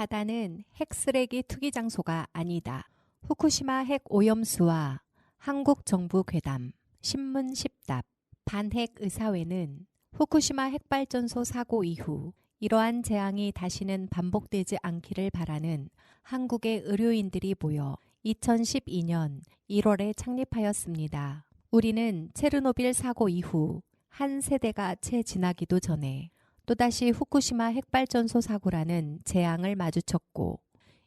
바다는 핵쓰레기 투기 장소가 아니다. 후쿠시마 핵 오염수와 한국 정부 괴담. 신문 10답. 반핵 의사회는 후쿠시마 핵발전소 사고 이후 이러한 재앙이 다시는 반복되지 않기를 바라는 한국의 의료인들이 모여 2012년 1월에 창립하였습니다. 우리는 체르노빌 사고 이후 한 세대가 채 지나기도 전에 또다시 후쿠시마 핵발전소 사고라는 재앙을 마주쳤고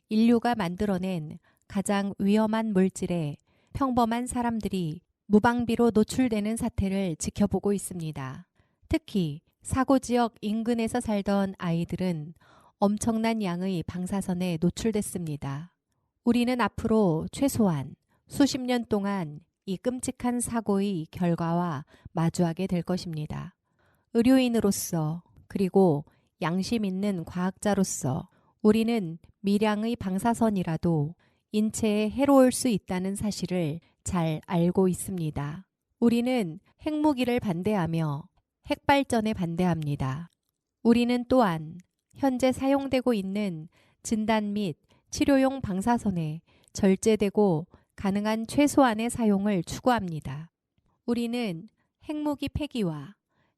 인류가 만들어낸 가장 위험한 물질에 평범한 사람들이 무방비로 노출되는 사태를 지켜보고 있습니다. 특히 사고 지역 인근에서 살던 아이들은 엄청난 양의 방사선에 노출됐습니다. 우리는 앞으로 최소한 수십 년 동안 이 끔찍한 사고의 결과와 마주하게 될 것입니다. 의료인으로서 그리고 양심 있는 과학자로서 우리는 미량의 방사선이라도 인체에 해로울 수 있다는 사실을 잘 알고 있습니다. 우리는 핵무기를 반대하며 핵발전에 반대합니다. 우리는 또한 현재 사용되고 있는 진단 및 치료용 방사선의 절제되고 가능한 최소한의 사용을 추구합니다. 우리는 핵무기 폐기와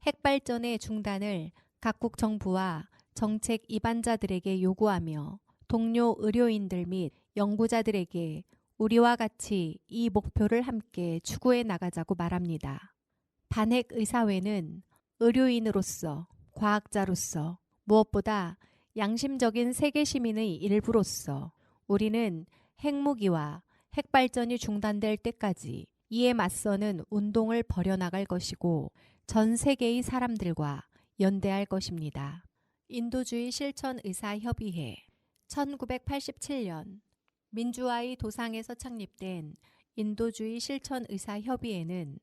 핵발전의 중단을 각국 정부와 정책 입안자들에게 요구하며 동료 의료인들 및 연구자들에게 우리와 같이 이 목표를 함께 추구해 나가자고 말합니다. 반핵 의사회는 의료인으로서, 과학자로서, 무엇보다 양심적인 세계 시민의 일부로서 우리는 핵무기와 핵발전이 중단될 때까지 이에 맞서는 운동을 벌여나갈 것이고 전 세계의 사람들과 연대할 것입니다. 인도주의 실천의사협의회 1987년 민주화의 도상에서 창립된 인도주의 실천의사협의회는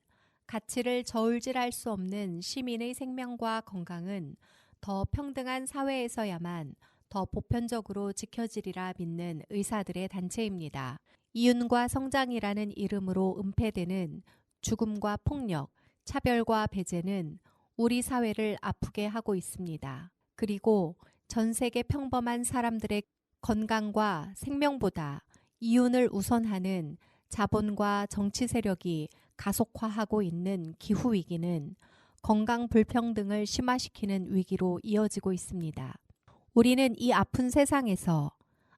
가치를 저울질할 수 없는 시민의 생명과 건강은 더 평등한 사회에서야만 더 보편적으로 지켜지리라 믿는 의사들의 단체입니다. 이윤과 성장이라는 이름으로 은폐되는 죽음과 폭력, 차별과 배제는 우리 사회를 아프게 하고 있습니다. 그리고 전 세계 평범한 사람들의 건강과 생명보다 이윤을 우선하는 자본과 정치 세력이 가속화하고 있는 기후위기는 건강 불평등을 심화시키는 위기로 이어지고 있습니다. 우리는 이 아픈 세상에서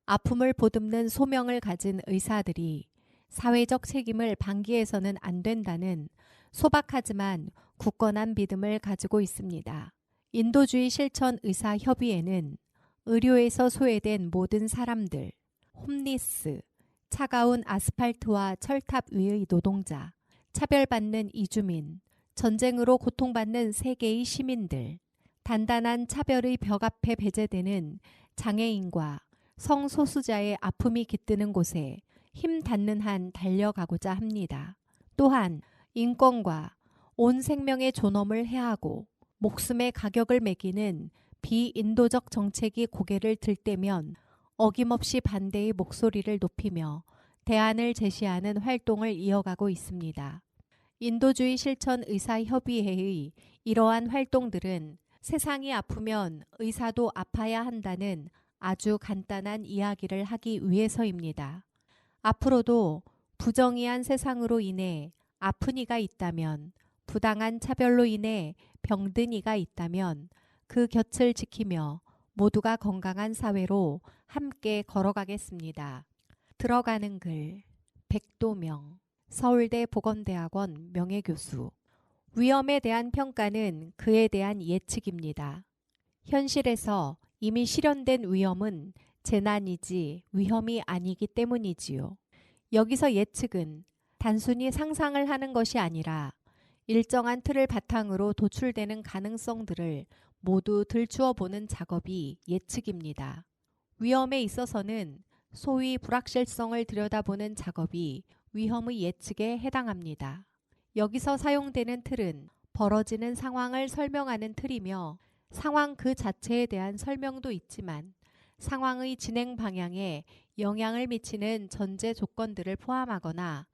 아픔을 보듬는 소명을 가진 의사들이 사회적 책임을 방기해서는 안 된다는 소박하지만 굳건한 믿음을 가지고 있습니다. 인도주의 실천 의사협의회는 의료에서 소외된 모든 사람들, 홈리스, 차가운 아스팔트와 철탑 위의 노동자, 차별받는 이주민, 전쟁으로 고통받는 세계의 시민들, 단단한 차별의 벽 앞에 배제되는 장애인과 성소수자의 아픔이 깃드는 곳에 힘 닿는 한 달려가고자 합니다. 또한 인권과 온 생명의 존엄을 해하고 목숨의 가격을 매기는 비인도적 정책이 고개를 들 때면 어김없이 반대의 목소리를 높이며 대안을 제시하는 활동을 이어가고 있습니다. 인도주의 실천 의사협의회의 이러한 활동들은 세상이 아프면 의사도 아파야 한다는 아주 간단한 이야기를 하기 위해서입니다. 앞으로도 부정의한 세상으로 인해 아픈 이가 있다면, 부당한 차별로 인해 병든 이가 있다면 그 곁을 지키며 모두가 건강한 사회로 함께 걸어가겠습니다. 들어가는 글 백도명 서울대 보건대학원 명예교수. 위험에 대한 평가는 그에 대한 예측입니다. 현실에서 이미 실현된 위험은 재난이지 위험이 아니기 때문이지요. 여기서 예측은 단순히 상상을 하는 것이 아니라 일정한 틀을 바탕으로 도출되는 가능성들을 모두 들추어 보는 작업이 예측입니다. 위험에 있어서는 소위 불확실성을 들여다보는 작업이 위험의 예측에 해당합니다. 여기서 사용되는 틀은 벌어지는 상황을 설명하는 틀이며 상황 그 자체에 대한 설명도 있지만 상황의 진행 방향에 영향을 미치는 전제 조건들을 포함하거나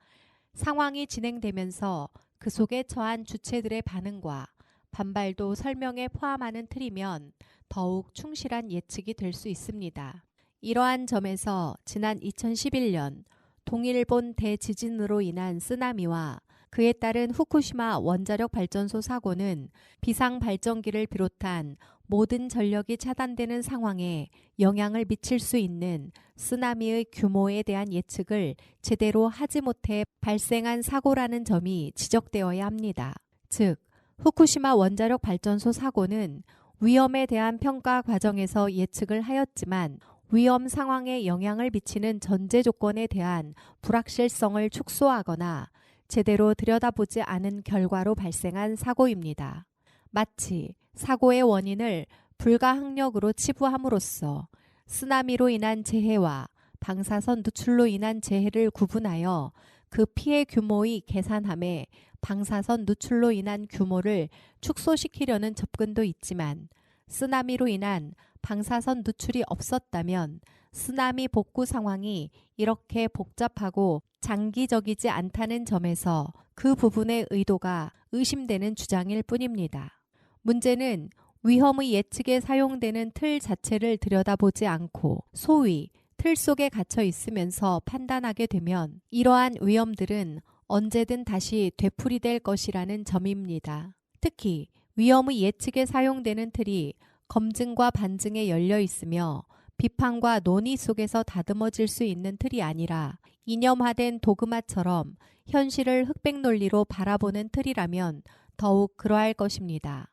상황이 진행되면서 그 속에 처한 주체들의 반응과 반발도 설명에 포함하는 틀이면 더욱 충실한 예측이 될 수 있습니다. 이러한 점에서 지난 2011년 동일본 대지진으로 인한 쓰나미와 그에 따른 후쿠시마 원자력 발전소 사고는 비상 발전기를 비롯한 모든 전력이 차단되는 상황에 영향을 미칠 수 있는 쓰나미의 규모에 대한 예측을 제대로 하지 못해 발생한 사고라는 점이 지적되어야 합니다. 즉, 후쿠시마 원자력 발전소 사고는 위험에 대한 평가 과정에서 예측을 하였지만 위험 상황에 영향을 미치는 전제 조건에 대한 불확실성을 축소하거나 제대로 들여다보지 않은 결과로 발생한 사고입니다. 마치 사고의 원인을 불가항력으로 치부함으로써 쓰나미로 인한 재해와 방사선 누출로 인한 재해를 구분하여 그 피해 규모의 계산함에 방사선 누출로 인한 규모를 축소시키려는 접근도 있지만 쓰나미로 인한 방사선 누출이 없었다면 쓰나미 복구 상황이 이렇게 복잡하고 장기적이지 않다는 점에서 그 부분의 의도가 의심되는 주장일 뿐입니다. 문제는 위험의 예측에 사용되는 틀 자체를 들여다보지 않고 소위 틀 속에 갇혀 있으면서 판단하게 되면 이러한 위험들은 언제든 다시 되풀이될 것이라는 점입니다. 특히 위험의 예측에 사용되는 틀이 검증과 반증에 열려 있으며 비판과 논의 속에서 다듬어질 수 있는 틀이 아니라 이념화된 도그마처럼 현실을 흑백 논리로 바라보는 틀이라면 더욱 그러할 것입니다.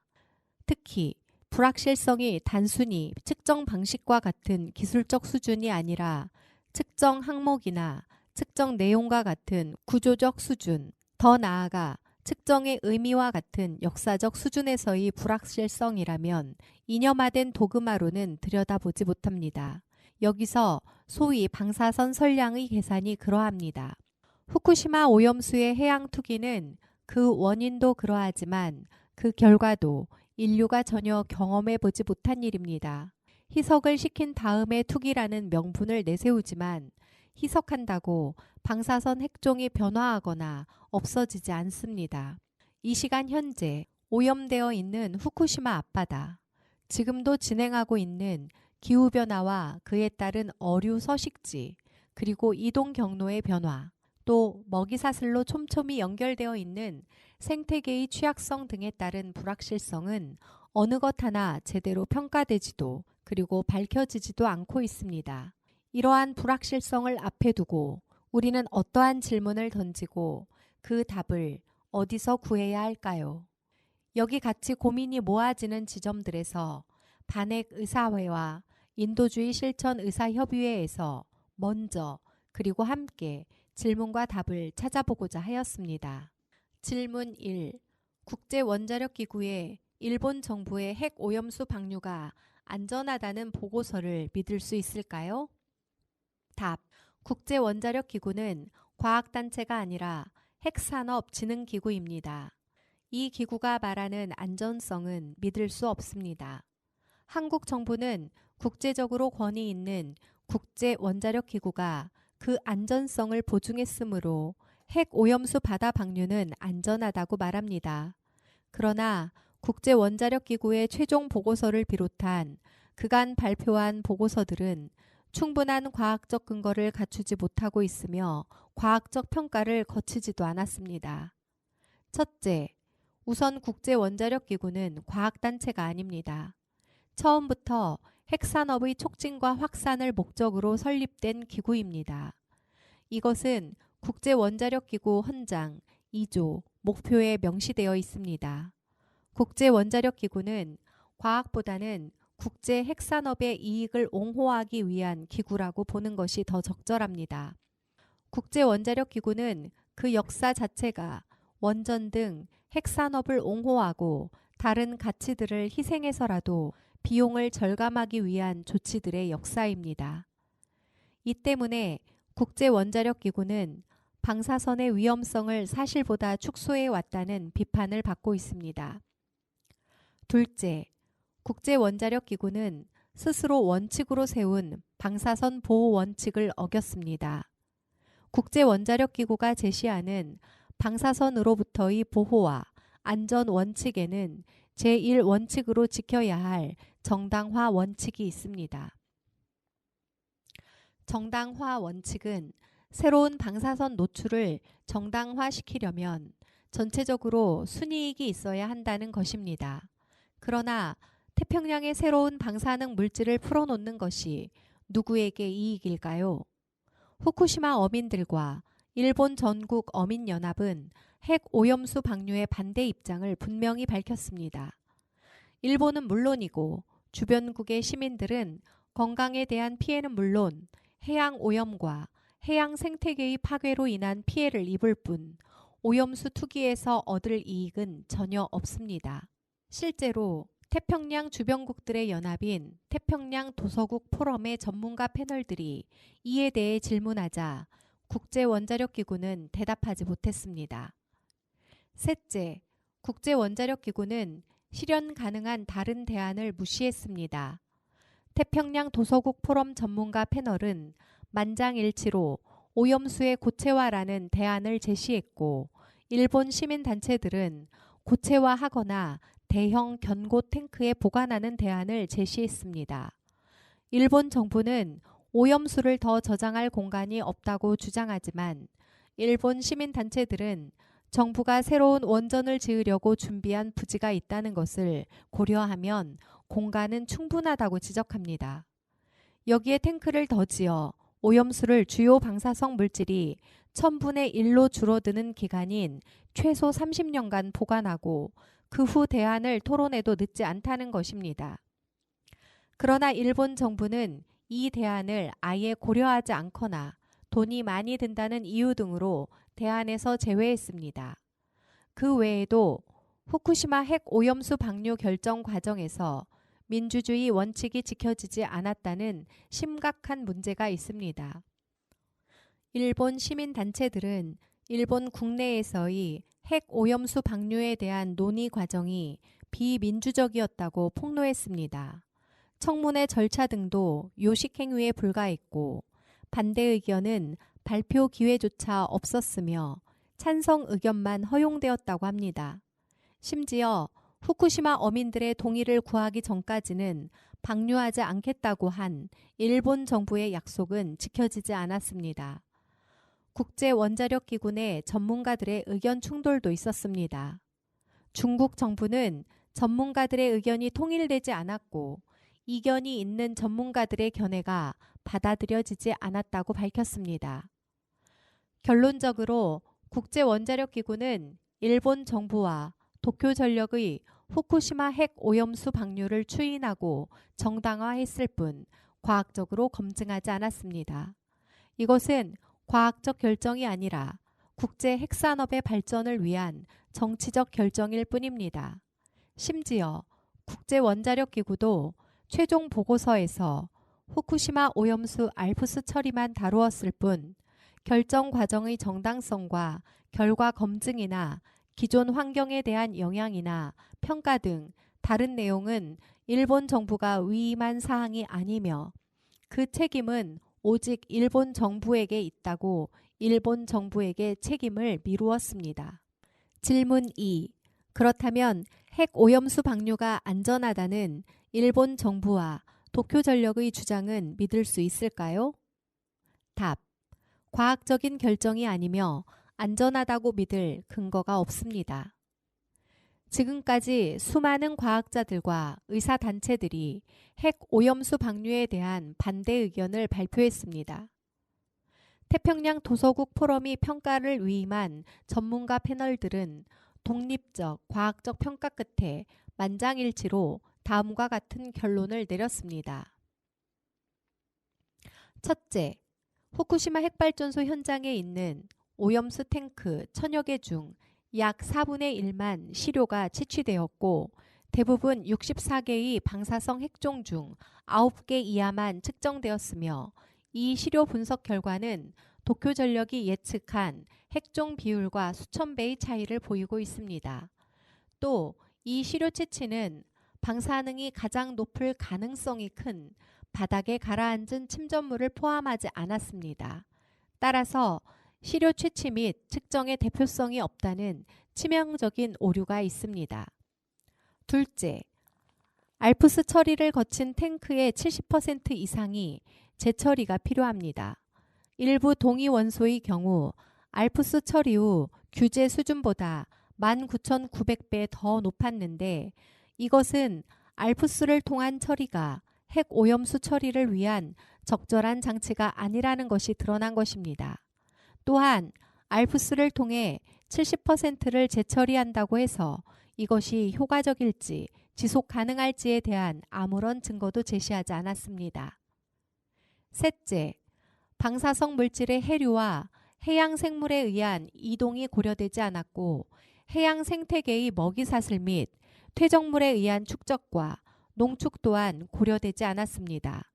특히 불확실성이 단순히 측정 방식과 같은 기술적 수준이 아니라 측정 항목이나 측정 내용과 같은 구조적 수준, 더 나아가 측정의 의미와 같은 역사적 수준에서의 불확실성이라면 이념화된 도그마로는 들여다보지 못합니다. 여기서 소위 방사선 선량의 계산이 그러합니다. 후쿠시마 오염수의 해양 투기는 그 원인도 그러하지만 그 결과도 인류가 전혀 경험해보지 못한 일입니다. 희석을 시킨 다음에 투기라는 명분을 내세우지만 희석한다고 방사선 핵종이 변화하거나 없어지지 않습니다. 이 시간 현재 오염되어 있는 후쿠시마 앞바다, 지금도 진행하고 있는 기후변화와 그에 따른 어류 서식지, 그리고 이동 경로의 변화, 또 먹이사슬로 촘촘히 연결되어 있는 생태계의 취약성 등에 따른 불확실성은 어느 것 하나 제대로 평가되지도 그리고 밝혀지지도 않고 있습니다. 이러한 불확실성을 앞에 두고 우리는 어떠한 질문을 던지고 그 답을 어디서 구해야 할까요? 여기 같이 고민이 모아지는 지점들에서 반핵의사회와 인도주의 실천 의사협의회에서 먼저 그리고 함께 질문과 답을 찾아보고자 하였습니다. 질문 1. 국제원자력기구의 일본 정부의 핵 오염수 방류가 안전하다는 보고서를 믿을 수 있을까요? 답. 국제원자력기구는 과학단체가 아니라 핵산업진흥기구입니다. 이 기구가 말하는 안전성은 믿을 수 없습니다. 한국 정부는 국제적으로 권위 있는 국제원자력기구가 그 안전성을 보증했으므로 핵 오염수 바다 방류는 안전하다고 말합니다. 그러나 국제원자력기구의 최종 보고서를 비롯한 그간 발표한 보고서들은 충분한 과학적 근거를 갖추지 못하고 있으며 과학적 평가를 거치지도 않았습니다. 첫째, 우선 국제원자력기구는 과학단체가 아닙니다. 처음부터 핵산업의 촉진과 확산을 목적으로 설립된 기구입니다. 이것은 국제원자력기구 헌장 2조 목표에 명시되어 있습니다. 국제원자력기구는 과학보다는 국제 핵산업의 이익을 옹호하기 위한 기구라고 보는 것이 더 적절합니다. 국제원자력기구는 그 역사 자체가 원전 등 핵산업을 옹호하고 다른 가치들을 희생해서라도 비용을 절감하기 위한 조치들의 역사입니다. 이 때문에 국제원자력기구는 방사선의 위험성을 사실보다 축소해 왔다는 비판을 받고 있습니다. 둘째, 국제원자력기구는 스스로 원칙으로 세운 방사선 보호 원칙을 어겼습니다. 국제원자력기구가 제시하는 방사선으로부터의 보호와 안전 원칙에는 제1 원칙으로 지켜야 할 정당화 원칙이 있습니다. 정당화 원칙은 새로운 방사선 노출을 정당화시키려면 전체적으로 순이익이 있어야 한다는 것입니다. 그러나 태평양의 새로운 방사능 물질을 풀어놓는 것이 누구에게 이익일까요? 후쿠시마 어민들과 일본 전국 어민연합은 핵 오염수 방류의 반대 입장을 분명히 밝혔습니다. 일본은 물론이고 주변국의 시민들은 건강에 대한 피해는 물론 해양 오염과 해양 생태계의 파괴로 인한 피해를 입을 뿐 오염수 투기에서 얻을 이익은 전혀 없습니다. 실제로 태평양 주변국들의 연합인 태평양 도서국 포럼의 전문가 패널들이 이에 대해 질문하자 국제원자력기구는 대답하지 못했습니다. 셋째, 국제원자력기구는 실현 가능한 다른 대안을 무시했습니다. 태평양 도서국 포럼 전문가 패널은 만장일치로 오염수의 고체화라는 대안을 제시했고 일본 시민단체들은 고체화하거나 대형 견고 탱크에 보관하는 대안을 제시했습니다. 일본 정부는 오염수를 더 저장할 공간이 없다고 주장하지만 일본 시민단체들은 정부가 새로운 원전을 지으려고 준비한 부지가 있다는 것을 고려하면 공간은 충분하다고 지적합니다. 여기에 탱크를 더 지어 오염수를 주요 방사성 물질이 1000분의 1로 줄어드는 기간인 최소 30년간 보관하고 그 후 대안을 토론해도 늦지 않다는 것입니다. 그러나 일본 정부는 이 대안을 아예 고려하지 않거나 돈이 많이 든다는 이유 등으로 대안에서 제외했습니다. 그 외에도 후쿠시마 핵 오염수 방류 결정 과정에서 민주주의 원칙이 지켜지지 않았다는 심각한 문제가 있습니다. 일본 시민단체들은 일본 국내에서의 핵 오염수 방류에 대한 논의 과정이 비민주적이었다고 폭로했습니다. 청문회 절차 등도 요식행위에 불과했고 반대 의견은 발표 기회조차 없었으며 찬성 의견만 허용되었다고 합니다. 심지어 후쿠시마 어민들의 동의를 구하기 전까지는 방류하지 않겠다고 한 일본 정부의 약속은 지켜지지 않았습니다. 국제원자력기구 내 전문가들의 의견 충돌도 있었습니다. 중국 정부는 전문가들의 의견이 통일되지 않았고 이견이 있는 전문가들의 견해가 받아들여지지 않았다고 밝혔습니다. 결론적으로 국제원자력기구는 일본 정부와 도쿄전력의 후쿠시마 핵 오염수 방류를 추인하고 정당화했을 뿐 과학적으로 검증하지 않았습니다. 이것은 과학적 결정이 아니라 국제 핵산업의 발전을 위한 정치적 결정일 뿐입니다. 심지어 국제원자력기구도 최종 보고서에서 후쿠시마 오염수 알프스 처리만 다루었을 뿐 결정 과정의 정당성과 결과 검증이나 기존 환경에 대한 영향이나 평가 등 다른 내용은 일본 정부가 위임한 사항이 아니며 그 책임은 오직 일본 정부에게 있다고 일본 정부에게 책임을 미루었습니다. 질문 2. 그렇다면 핵 오염수 방류가 안전하다는 일본 정부와 도쿄전력의 주장은 믿을 수 있을까요? 답. 과학적인 결정이 아니며 안전하다고 믿을 근거가 없습니다. 지금까지 수많은 과학자들과 의사단체들이 핵 오염수 방류에 대한 반대 의견을 발표했습니다. 태평양 도서국 포럼이 평가를 위임한 전문가 패널들은 독립적 과학적 평가 끝에 만장일치로 다음과 같은 결론을 내렸습니다. 첫째, 후쿠시마 핵발전소 현장에 있는 오염수 탱크 1000여 개 중 약 4분의 1만 시료가 채취되었고 대부분 64개의 방사성 핵종 중 9개 이하만 측정되었으며 이 시료 분석 결과는 도쿄전력이 예측한 핵종 비율과 수천 배의 차이를 보이고 있습니다. 또 이 시료 채취는 방사능이 가장 높을 가능성이 큰 바닥에 가라앉은 침전물을 포함하지 않았습니다. 따라서 시료 채취 및 측정의 대표성이 없다는 치명적인 오류가 있습니다. 둘째, 알프스 처리를 거친 탱크의 70% 이상이 재처리가 필요합니다. 일부 동위 원소의 경우 알프스 처리 후 규제 수준보다 19,900배 더 높았는데 이것은 알프스를 통한 처리가 핵 오염수 처리를 위한 적절한 장치가 아니라는 것이 드러난 것입니다. 또한 알프스를 통해 70%를 재처리한다고 해서 이것이 효과적일지 지속 가능할지에 대한 아무런 증거도 제시하지 않았습니다. 셋째, 방사성 물질의 해류와 해양 생물에 의한 이동이 고려되지 않았고 해양 생태계의 먹이사슬 및 퇴적물에 의한 축적과 농축 또한 고려되지 않았습니다.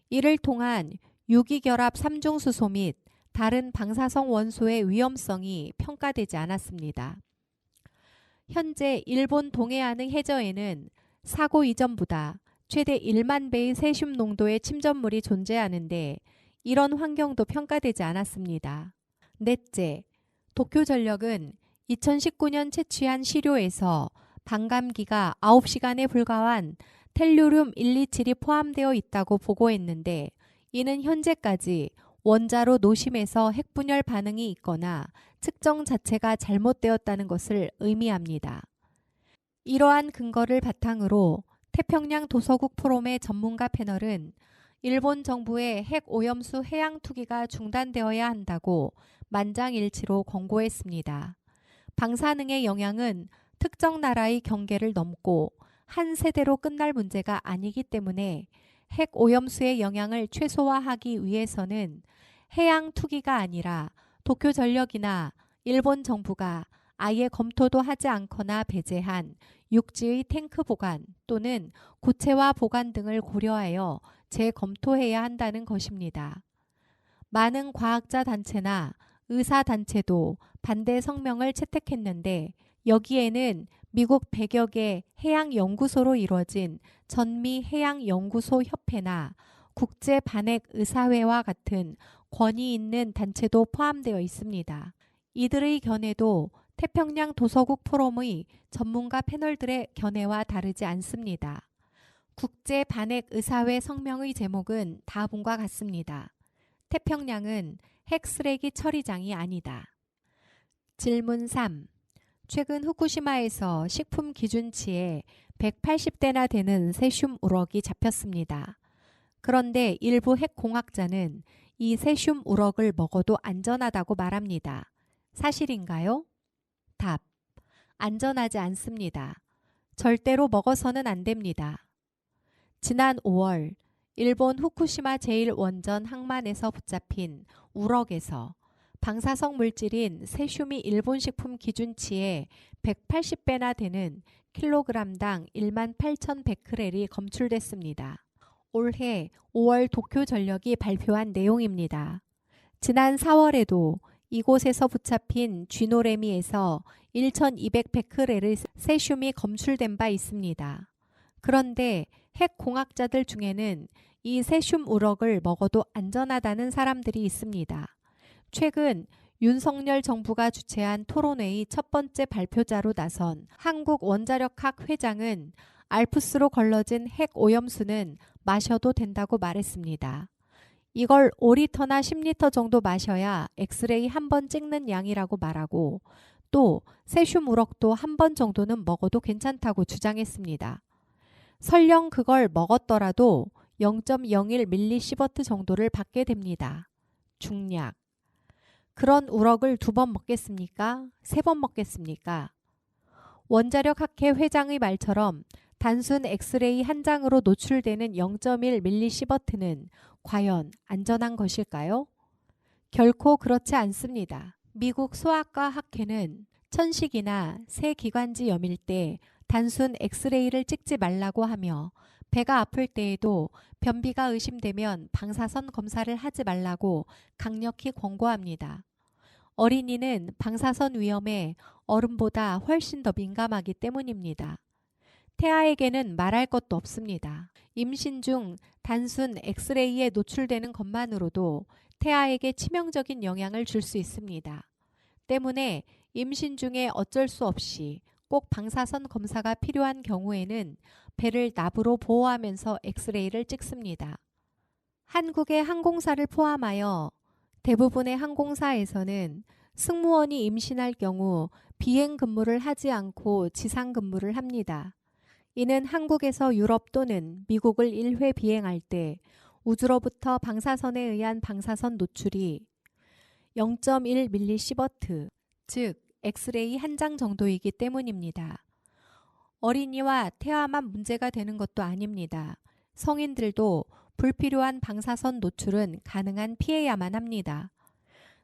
이를 통한 유기결합 삼중수소 및 다른 방사성 원소의 위험성이 평가되지 않았습니다. 현재 일본 동해안의 해저에는 사고 이전보다 최대 1만 배의 세슘 농도의 침전물이 존재하는데 이런 환경도 평가되지 않았습니다. 넷째, 도쿄전력은 2019년 채취한 시료에서 반감기가 9시간에 불과한 텔루륨 127이 포함되어 있다고 보고했는데 이는 현재까지 원자로 노심에서 핵분열 반응이 있거나 측정 자체가 잘못되었다는 것을 의미합니다. 이러한 근거를 바탕으로 태평양 도서국 포럼의 전문가 패널은 일본 정부의 핵 오염수 해양 투기가 중단되어야 한다고 만장일치로 권고했습니다. 방사능의 영향은 특정 나라의 경계를 넘고 한 세대로 끝날 문제가 아니기 때문에 핵 오염수의 영향을 최소화하기 위해서는 해양 투기가 아니라 도쿄전력이나 일본 정부가 아예 검토도 하지 않거나 배제한 육지의 탱크 보관 또는 고체화 보관 등을 고려하여 재검토해야 한다는 것입니다. 많은 과학자 단체나 의사 단체도 반대 성명을 채택했는데 여기에는 미국 100여 개 해양연구소로 이루어진 전미해양연구소 협회나 국제반핵의사회와 같은 권위 있는 단체도 포함되어 있습니다. 이들의 견해도 태평양 도서국 포럼의 전문가 패널들의 견해와 다르지 않습니다. 국제반핵의사회 성명의 제목은 다음과 같습니다. 태평양은 핵쓰레기 처리장이 아니다. 질문 3. 최근 후쿠시마에서 식품 기준치에 180대나 되는 세슘 우럭이 잡혔습니다. 그런데 일부 핵공학자는 이 세슘 우럭을 먹어도 안전하다고 말합니다. 사실인가요? 답. 안전하지 않습니다. 절대로 먹어서는 안 됩니다. 지난 5월 일본 후쿠시마 제1원전 항만에서 붙잡힌 우럭에서 방사성 물질인 세슘이 일본 식품 기준치의 180배나 되는 킬로그램당 18,100베크렐이 검출됐습니다. 올해 5월 도쿄전력이 발표한 내용입니다. 지난 4월에도 이곳에서 붙잡힌 쥐노래미에서 1,200베크렐의 세슘이 검출된 바 있습니다. 그런데 핵공학자들 중에는 이 세슘 우럭을 먹어도 안전하다는 사람들이 있습니다. 최근 윤석열 정부가 주최한 토론회의 첫 번째 발표자로 나선 한국원자력학 회장은 알프스로 걸러진 핵 오염수는 마셔도 된다고 말했습니다. 이걸 5리터나 10리터 정도 마셔야 엑스레이 한 번 찍는 양이라고 말하고 또 세슘 우럭도 한 번 정도는 먹어도 괜찮다고 주장했습니다. 설령 그걸 먹었더라도 0.01mSv 정도를 받게 됩니다. 중약. 그런 우럭을 2번 먹겠습니까? 3번 먹겠습니까? 원자력학회 회장의 말처럼 단순 엑스레이 한 장으로 노출되는 0.1mSv는 과연 안전한 것일까요? 결코 그렇지 않습니다. 미국 소아과 학회는 천식이나 새 기관지 염일 때 단순 엑스레이를 찍지 말라고 하며 배가 아플 때에도 변비가 의심되면 방사선 검사를 하지 말라고 강력히 권고합니다. 어린이는 방사선 위험에 어른보다 훨씬 더 민감하기 때문입니다. 태아에게는 말할 것도 없습니다. 임신 중 단순 엑스레이에 노출되는 것만으로도 태아에게 치명적인 영향을 줄 수 있습니다. 때문에 임신 중에 어쩔 수 없이 꼭 방사선 검사가 필요한 경우에는 배를 납으로 보호하면서 엑스레이를 찍습니다. 한국의 항공사를 포함하여 대부분의 항공사에서는 승무원이 임신할 경우 비행 근무를 하지 않고 지상 근무를 합니다. 이는 한국에서 유럽 또는 미국을 1회 비행할 때 우주로부터 방사선에 의한 방사선 노출이 0.1mSv, 즉 엑스레이 한 장 정도이기 때문입니다. 어린이와 태아만 문제가 되는 것도 아닙니다. 성인들도 불필요한 방사선 노출은 가능한 피해야만 합니다.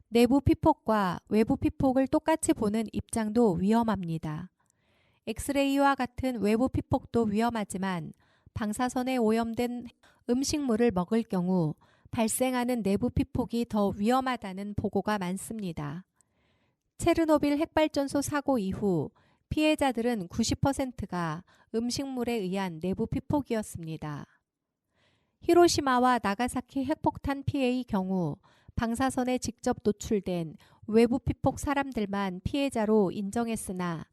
내부 피폭과 외부 피폭을 똑같이 보는 입장도 위험합니다. 엑스레이와 같은 외부 피폭도 위험하지만 방사선에 오염된 음식물을 먹을 경우 발생하는 내부 피폭이 더 위험하다는 보고가 많습니다. 체르노빌 핵발전소 사고 이후 피해자들은 90%가 음식물에 의한 내부 피폭이었습니다. 히로시마와 나가사키 핵폭탄 피해의 경우 방사선에 직접 노출된 외부 피폭 사람들만 피해자로 인정했으나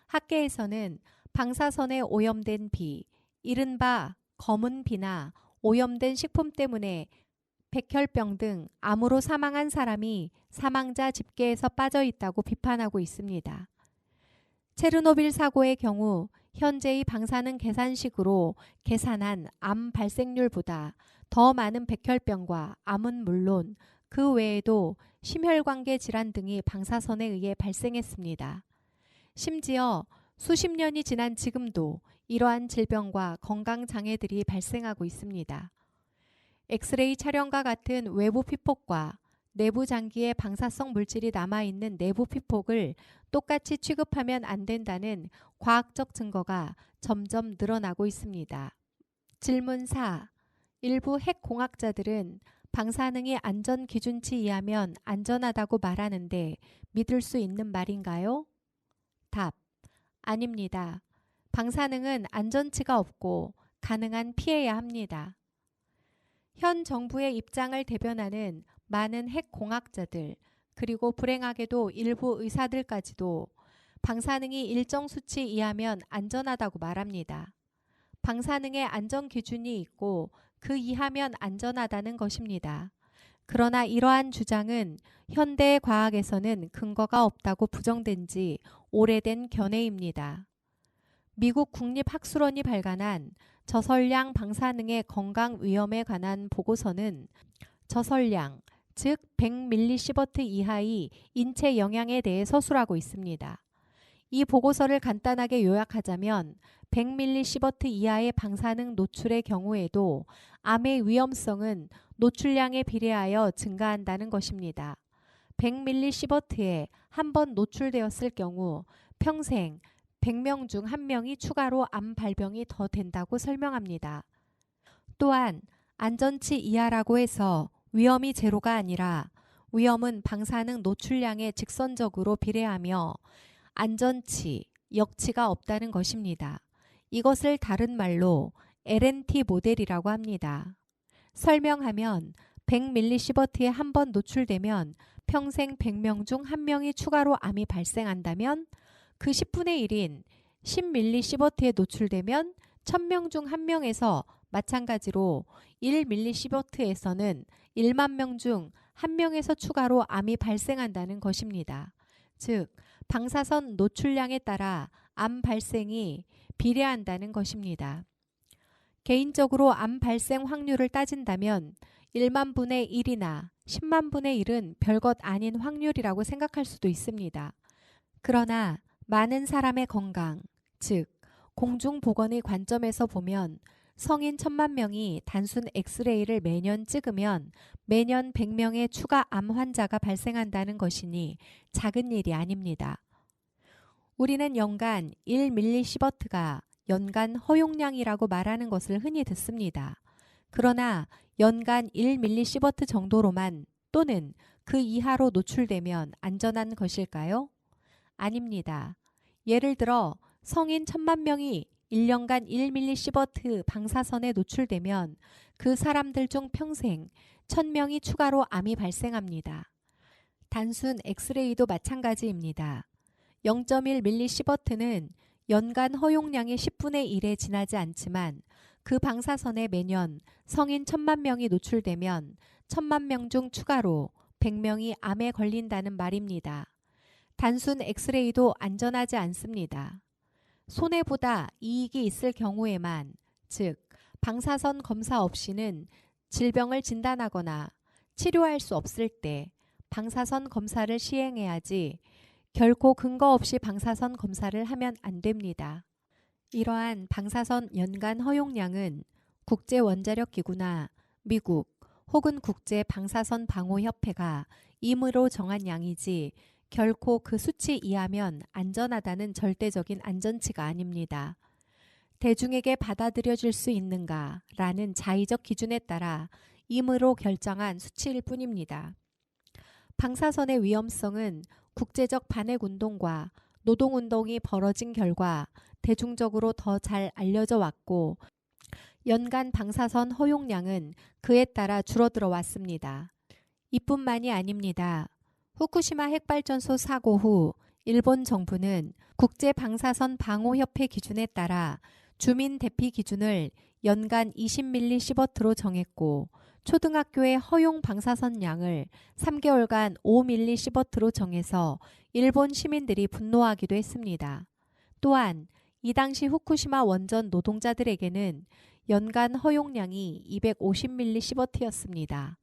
학계에서는 방사선에 오염된 비, 이른바 검은 비나 오염된 식품 때문에 백혈병 등 암으로 사망한 사람이 사망자 집계에서 빠져 있다고 비판하고 있습니다. 체르노빌 사고의 경우 현재의 방사능 계산식으로 계산한 암 발생률보다 더 많은 백혈병과 암은 물론 그 외에도 심혈관계 질환 등이 방사선에 의해 발생했습니다. 심지어 수십 년이 지난 지금도 이러한 질병과 건강장애들이 발생하고 있습니다. 엑스레이 촬영과 같은 외부 피폭과 내부 장기에 방사성 물질이 남아있는 내부 피폭을 똑같이 취급하면 안 된다는 과학적 증거가 점점 늘어나고 있습니다. 질문 4. 일부 핵공학자들은 방사능이 안전 기준치 이하면 안전하다고 말하는데 믿을 수 있는 말인가요? 답. 아닙니다. 방사능은 안전치가 없고 가능한 피해야 합니다. 현 정부의 입장을 대변하는 많은 핵공학자들 그리고 불행하게도 일부 의사들까지도 방사능이 일정 수치 이하면 안전하다고 말합니다. 방사능의 안전 기준이 있고 그 이하면 안전하다는 것입니다. 그러나 이러한 주장은 현대의 과학에서는 근거가 없다고 부정된 지 오래된 견해입니다. 미국 국립학술원이 발간한 저설량 방사능의 건강 위험에 관한 보고서는 저설량, 즉 100mSv 이하의 인체 영향에 대해 서술하고 있습니다. 이 보고서를 간단하게 요약하자면 100mSv 이하의 방사능 노출의 경우에도 암의 위험성은 노출량에 비례하여 증가한다는 것입니다. 100mSv에 한 번 노출되었을 경우 평생 100명 중 1명이 추가로 암 발병이 더 된다고 설명합니다. 또한 안전치 이하라고 해서 위험이 제로가 아니라 위험은 방사능 노출량에 직선적으로 비례하며 안전치, 역치가 없다는 것입니다. 이것을 다른 말로 LNT 모델이라고 합니다. 설명하면 100mSv에 한 번 노출되면 평생 100명 중 1명이 추가로 암이 발생한다면 그 10분의 1인 10mSv에 노출되면 1000명 중 1명에서 마찬가지로 1mSv에서는 1만 명 중 1명에서 추가로 암이 발생한다는 것입니다. 즉, 방사선 노출량에 따라 암 발생이 비례한다는 것입니다. 개인적으로 암 발생 확률을 따진다면 1만 분의 1이나 10만 분의 1은 별것 아닌 확률이라고 생각할 수도 있습니다. 그러나 많은 사람의 건강, 즉 공중보건의 관점에서 보면 성인 1000만 명이 단순 엑스레이를 매년 찍으면 매년 100명의 추가 암 환자가 발생한다는 것이니 작은 일이 아닙니다. 우리는 연간 1mSv가 연간 허용량이라고 말하는 것을 흔히 듣습니다. 그러나 연간 1mSv 정도로만 또는 그 이하로 노출되면 안전한 것일까요? 아닙니다. 예를 들어 성인 1000만 명이 1년간 1mSv 방사선에 노출되면 그 사람들 중 평생 1000명이 추가로 암이 발생합니다. 단순 엑스레이도 마찬가지입니다. 0.1mSv는 연간 허용량의 10분의 1에 지나지 않지만 그 방사선에 매년 성인 1,000만 명이 노출되면 1,000만 명 중 추가로 100명이 암에 걸린다는 말입니다. 단순 엑스레이도 안전하지 않습니다. 손해보다 이익이 있을 경우에만, 즉 방사선 검사 없이는 질병을 진단하거나 치료할 수 없을 때 방사선 검사를 시행해야지 결코 근거 없이 방사선 검사를 하면 안 됩니다. 이러한 방사선 연간 허용량은 국제원자력기구나 미국 혹은 국제방사선방호협회가 임의로 정한 양이지 결코 그 수치 이하면 안전하다는 절대적인 안전치가 아닙니다. 대중에게 받아들여질 수 있는가 라는 자의적 기준에 따라 임의로 결정한 수치일 뿐입니다. 방사선의 위험성은 국제적 반핵운동과 노동운동이 벌어진 결과 대중적으로 더 잘 알려져 왔고 연간 방사선 허용량은 그에 따라 줄어들어 왔습니다. 이뿐만이 아닙니다. 후쿠시마 핵발전소 사고 후 일본 정부는 국제방사선방호협회 기준에 따라 주민 대피 기준을 연간 20mS로 정했고 초등학교의 허용 방사선량을 3개월간 5mS로 정해서 일본 시민들이 분노하기도 했습니다. 또한 이 당시 후쿠시마 원전 노동자들에게는 연간 허용량이 250mS였습니다.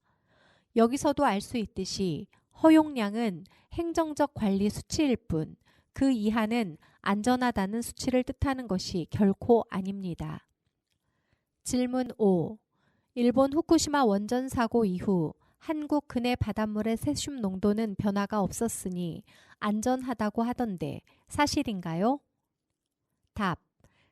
여기서도 알 수 있듯이 허용량은 행정적 관리 수치일 뿐 그 이하는 안전하다는 수치를 뜻하는 것이 결코 아닙니다. 질문 5. 일본 후쿠시마 원전 사고 이후 한국 근해 바닷물의 세슘 농도는 변화가 없었으니 안전하다고 하던데 사실인가요? 답.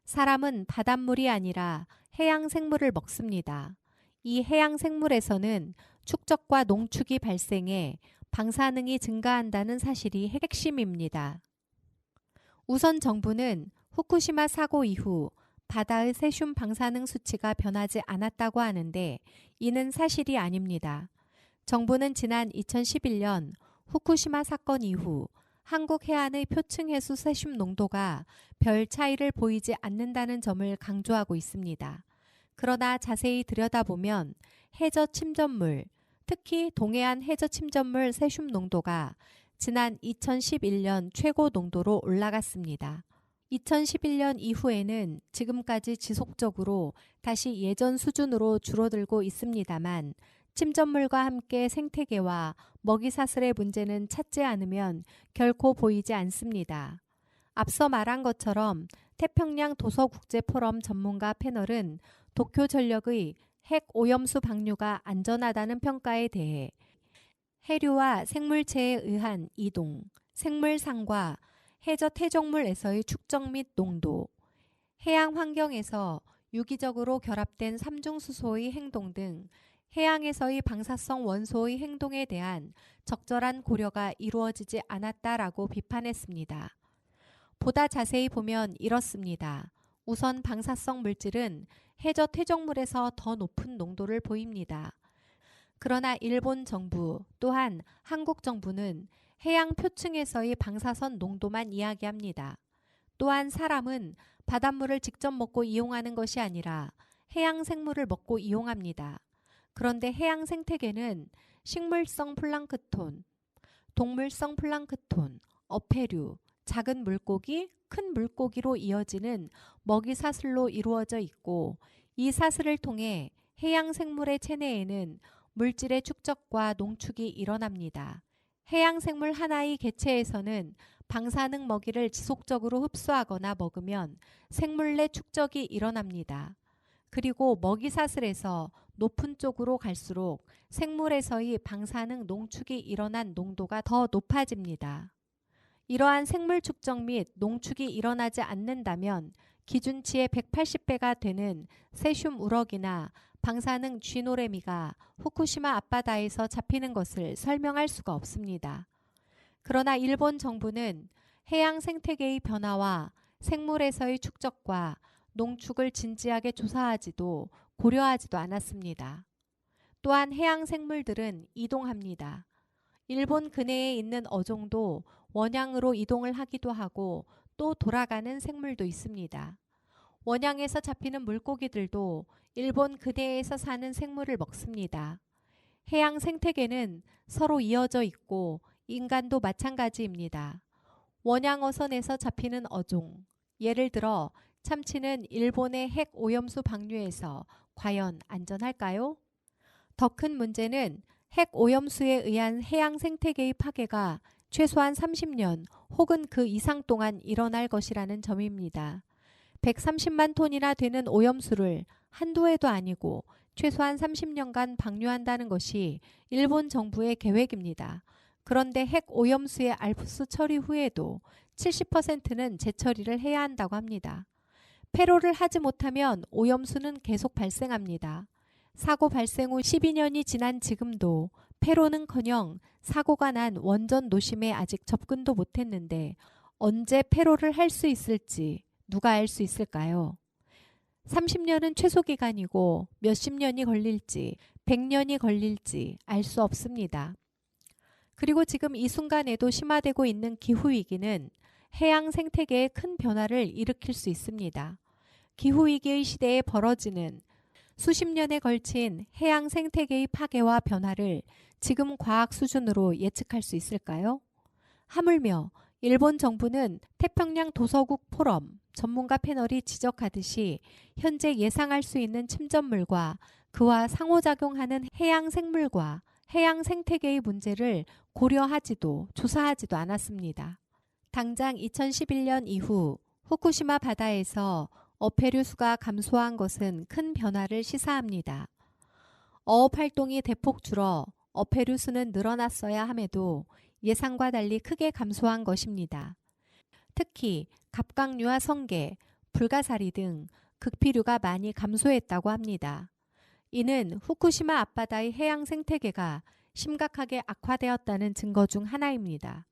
사람은 바닷물이 아니라 해양 생물을 먹습니다. 이 해양 생물에서는 축적과 농축이 발생해 방사능이 증가한다는 사실이 핵심입니다. 우선 정부는 후쿠시마 사고 이후 바다의 세슘 방사능 수치가 변하지 않았다고 하는데 이는 사실이 아닙니다. 정부는 지난 2011년 후쿠시마 사건 이후 한국 해안의 표층 해수 세슘 농도가 별 차이를 보이지 않는다는 점을 강조하고 있습니다. 그러나 자세히 들여다보면 해저 침전물, 특히 동해안 해저 침전물 세슘 농도가 지난 2011년 최고 농도로 올라갔습니다. 2011년 이후에는 지금까지 지속적으로 다시 예전 수준으로 줄어들고 있습니다만 침전물과 함께 생태계와 먹이사슬의 문제는 찾지 않으면 결코 보이지 않습니다. 앞서 말한 것처럼 태평양 도서국제포럼 전문가 패널은 도쿄전력의 핵 오염수 방류가 안전하다는 평가에 대해 해류와 생물체에 의한 이동, 생물상과 해저 퇴적물에서의 축적 및 농도, 해양 환경에서 유기적으로 결합된 삼중수소의 행동 등 해양에서의 방사성 원소의 행동에 대한 적절한 고려가 이루어지지 않았다라고 비판했습니다. 보다 자세히 보면 이렇습니다. 우선 방사성 물질은 해저 퇴적물에서 더 높은 농도를 보입니다. 그러나 일본 정부 또한 한국 정부는 해양 표층에서의 방사선 농도만 이야기합니다. 또한 사람은 바닷물을 직접 먹고 이용하는 것이 아니라 해양 생물을 먹고 이용합니다. 그런데 해양 생태계는 식물성 플랑크톤, 동물성 플랑크톤, 어패류, 작은 물고기, 큰 물고기로 이어지는 먹이 사슬로 이루어져 있고 이 사슬을 통해 해양 생물의 체내에는 물질의 축적과 농축이 일어납니다. 해양 생물 하나의 개체에서는 방사능 먹이를 지속적으로 흡수하거나 먹으면 생물 내 축적이 일어납니다. 그리고 먹이 사슬에서 높은 쪽으로 갈수록 생물에서의 방사능 농축이 일어난 농도가 더 높아집니다. 이러한 생물 축적 및 농축이 일어나지 않는다면 기준치의 180배가 되는 세슘 우럭이나 방사능 쥐노래미가 후쿠시마 앞바다에서 잡히는 것을 설명할 수가 없습니다. 그러나 일본 정부는 해양 생태계의 변화와 생물에서의 축적과 농축을 진지하게 조사하지도 고려하지도 않았습니다. 또한 해양 생물들은 이동합니다. 일본 근해에 있는 어종도 원양으로 이동을 하기도 하고 또 돌아가는 생물도 있습니다. 원양에서 잡히는 물고기들도 일본 근해에서 사는 생물을 먹습니다. 해양 생태계는 서로 이어져 있고 인간도 마찬가지입니다. 원양 어선에서 잡히는 어종, 예를 들어 참치는 일본의 핵 오염수 방류에서 과연 안전할까요? 더 큰 문제는 핵 오염수에 의한 해양 생태계의 파괴가 최소한 30년 혹은 그 이상 동안 일어날 것이라는 점입니다. 130만 톤이나 되는 오염수를 한두 해도 아니고 최소한 30년간 방류한다는 것이 일본 정부의 계획입니다. 그런데 핵 오염수의 알프스 처리 후에도 70%는 재처리를 해야 한다고 합니다. 폐로를 하지 못하면 오염수는 계속 발생합니다. 사고 발생 후 12년이 지난 지금도 폐로는커녕 사고가 난 원전 노심에 아직 접근도 못했는데 언제 폐로를 할 수 있을지 누가 알 수 있을까요? 30년은 최소 기간이고 몇십 년이 걸릴지 100년이 걸릴지 알 수 없습니다. 그리고 지금 이 순간에도 심화되고 있는 기후위기는 해양 생태계에 큰 변화를 일으킬 수 있습니다. 기후위기의 시대에 벌어지는 수십 년에 걸친 해양 생태계의 파괴와 변화를 지금 과학 수준으로 예측할 수 있을까요? 하물며 일본 정부는 태평양 도서국 포럼 전문가 패널이 지적하듯이 현재 예상할 수 있는 침전물과 그와 상호작용하는 해양 생물과 해양 생태계의 문제를 고려하지도 조사하지도 않았습니다. 당장 2011년 이후 후쿠시마 바다에서 어패류 수가 감소한 것은 큰 변화를 시사합니다. 어업 활동이 대폭 줄어 어패류 수는 늘어났어야 함에도 예상과 달리 크게 감소한 것입니다. 특히 갑각류와 성게, 불가사리 등 극피류가 많이 감소했다고 합니다. 이는 후쿠시마 앞바다의 해양 생태계가 심각하게 악화되었다는 증거 중 하나입니다.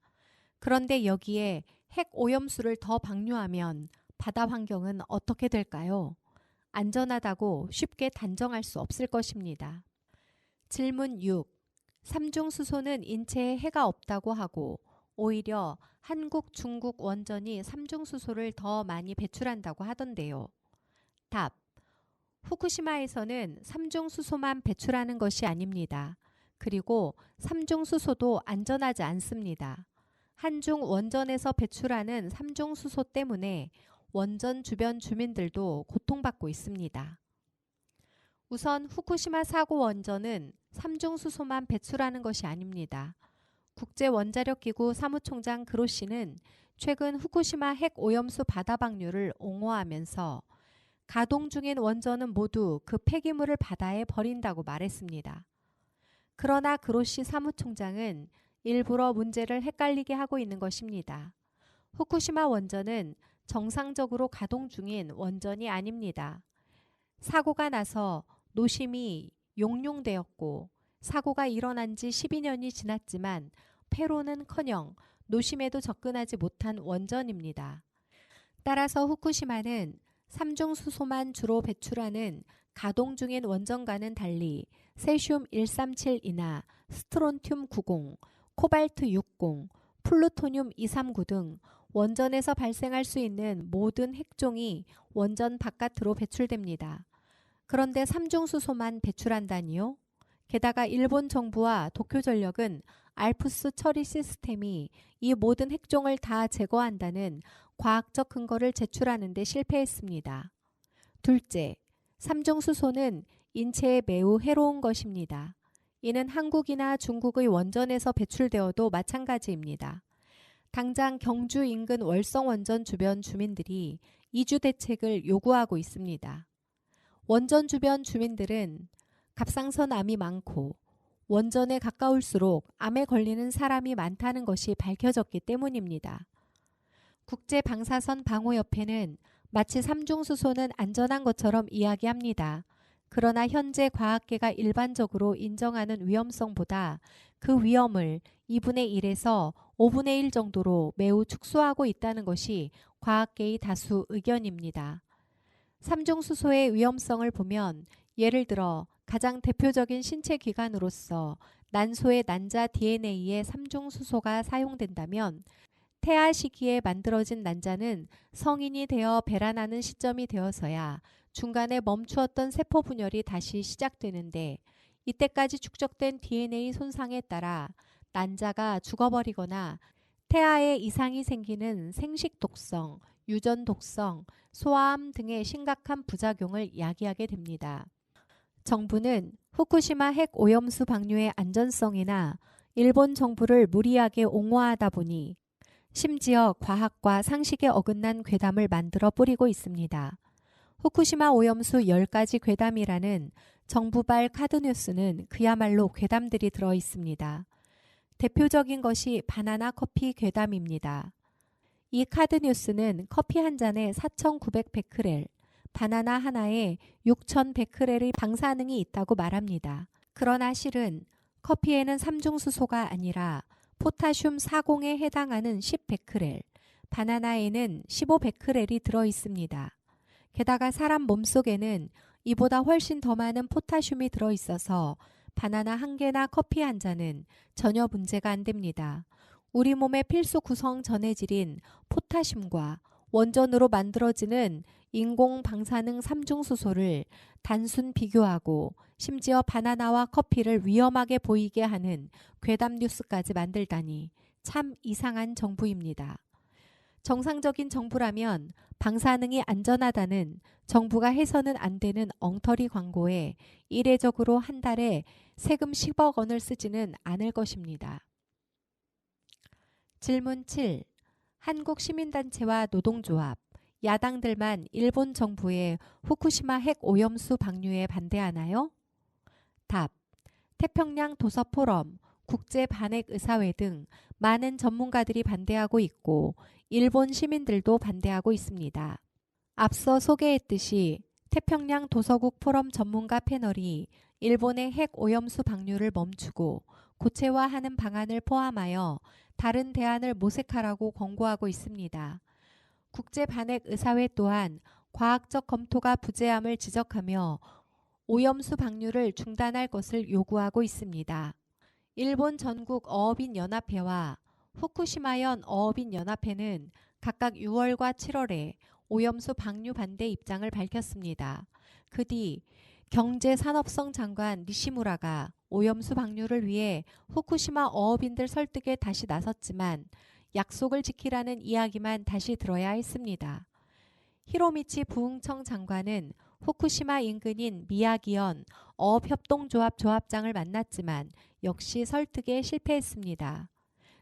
그런데 여기에 핵 오염수를 더 방류하면 바다 환경은 어떻게 될까요? 안전하다고 쉽게 단정할 수 없을 것입니다. 질문 6. 삼중수소는 인체에 해가 없다고 하고 오히려 한국, 중국 원전이 삼중수소를 더 많이 배출한다고 하던데요. 답. 후쿠시마에서는 삼중수소만 배출하는 것이 아닙니다. 그리고 삼중수소도 안전하지 않습니다. 한중 원전에서 배출하는 삼중수소 때문에 원전 주변 주민들도 고통받고 있습니다. 우선 후쿠시마 사고 원전은 삼중수소만 배출하는 것이 아닙니다. 국제원자력기구 사무총장 그로시는 최근 후쿠시마 핵 오염수 바다 방류를 옹호하면서 가동 중인 원전은 모두 그 폐기물을 바다에 버린다고 말했습니다. 그러나 그로시 사무총장은 일부러 문제를 헷갈리게 하고 있는 것입니다. 후쿠시마 원전은 정상적으로 가동 중인 원전이 아닙니다. 사고가 나서 노심이 용융되었고 사고가 일어난 지 12년이 지났지만 폐로는커녕 노심에도 접근하지 못한 원전입니다. 따라서 후쿠시마는 삼중수소만 주로 배출하는 가동 중인 원전과는 달리 세슘 137이나 스트론튬 90, 코발트 60, 플루토늄 239 등 원전에서 발생할 수 있는 모든 핵종이 원전 바깥으로 배출됩니다. 그런데 삼중수소만 배출한다니요? 게다가 일본 정부와 도쿄전력은 알프스 처리 시스템이 이 모든 핵종을 다 제거한다는 과학적 근거를 제출하는 데 실패했습니다. 둘째, 삼중수소는 인체에 매우 해로운 것입니다. 이는 한국이나 중국의 원전에서 배출되어도 마찬가지입니다. 당장 경주 인근 월성원전 주변 주민들이 이주 대책을 요구하고 있습니다. 원전 주변 주민들은 갑상선 암이 많고 원전에 가까울수록 암에 걸리는 사람이 많다는 것이 밝혀졌기 때문입니다. 국제방사선 방호협회는 마치 삼중수소는 안전한 것처럼 이야기합니다. 그러나 현재 과학계가 일반적으로 인정하는 위험성보다 그 위험을 2분의 1에서 5분의 1 정도로 매우 축소하고 있다는 것이 과학계의 다수 의견입니다. 삼중수소의 위험성을 보면 예를 들어 가장 대표적인 신체 기관으로서 난소의 난자 DNA에 삼중수소가 사용된다면 태아 시기에 만들어진 난자는 성인이 되어 배란하는 시점이 되어서야 중간에 멈추었던 세포 분열이 다시 시작되는데, 이때까지 축적된 DNA 손상에 따라 난자가 죽어버리거나 태아에 이상이 생기는 생식 독성, 유전 독성, 소아암 등의 심각한 부작용을 야기하게 됩니다. 정부는 후쿠시마 핵 오염수 방류의 안전성이나 일본 정부를 무리하게 옹호하다 보니 심지어 과학과 상식에 어긋난 괴담을 만들어 뿌리고 있습니다. 후쿠시마 오염수 10가지 괴담이라는 정부발 카드뉴스는 그야말로 괴담들이 들어 있습니다. 대표적인 것이 바나나 커피 괴담입니다. 이 카드뉴스는 커피 한 잔에 4,900베크렐, 바나나 하나에 6,100베크렐의 방사능이 있다고 말합니다. 그러나 실은 커피에는 삼중수소가 아니라 포타슘 40에 해당하는 10베크렐, 바나나에는 15베크렐이 들어 있습니다. 게다가 사람 몸속에는 이보다 훨씬 더 많은 포타슘이 들어 있어서 바나나 한 개나 커피 한 잔은 전혀 문제가 안 됩니다. 우리 몸의 필수 구성 전해질인 포타슘과 원전으로 만들어지는 인공 방사능 삼중수소를 단순 비교하고 심지어 바나나와 커피를 위험하게 보이게 하는 괴담 뉴스까지 만들다니 참 이상한 정부입니다. 정상적인 정부라면 방사능이 안전하다는 정부가 해서는 안 되는 엉터리 광고에 이례적으로 한 달에 세금 10억 원을 쓰지는 않을 것입니다. 질문 7. 한국 시민단체와 노동조합, 야당들만 일본 정부의 후쿠시마 핵 오염수 방류에 반대하나요? 답. 태평양 도서포럼, 국제반핵의사회 등 많은 전문가들이 반대하고 있고 일본 시민들도 반대하고 있습니다. 앞서 소개했듯이 태평양 도서국 포럼 전문가 패널이 일본의 핵 오염수 방류를 멈추고 고체화하는 방안을 포함하여 다른 대안을 모색하라고 권고하고 있습니다. 국제반핵의사회 또한 과학적 검토가 부재함을 지적하며 오염수 방류를 중단할 것을 요구하고 있습니다. 일본 전국 어업인연합회와 후쿠시마현 어업인연합회는 각각 6월과 7월에 오염수 방류 반대 입장을 밝혔습니다. 그 뒤 경제산업성 장관 니시무라가 오염수 방류를 위해 후쿠시마 어업인들 설득에 다시 나섰지만 약속을 지키라는 이야기만 다시 들어야 했습니다. 히로미치 부흥청 장관은 후쿠시마 인근인 미야기현 어업협동조합 조합장을 만났지만 역시 설득에 실패했습니다.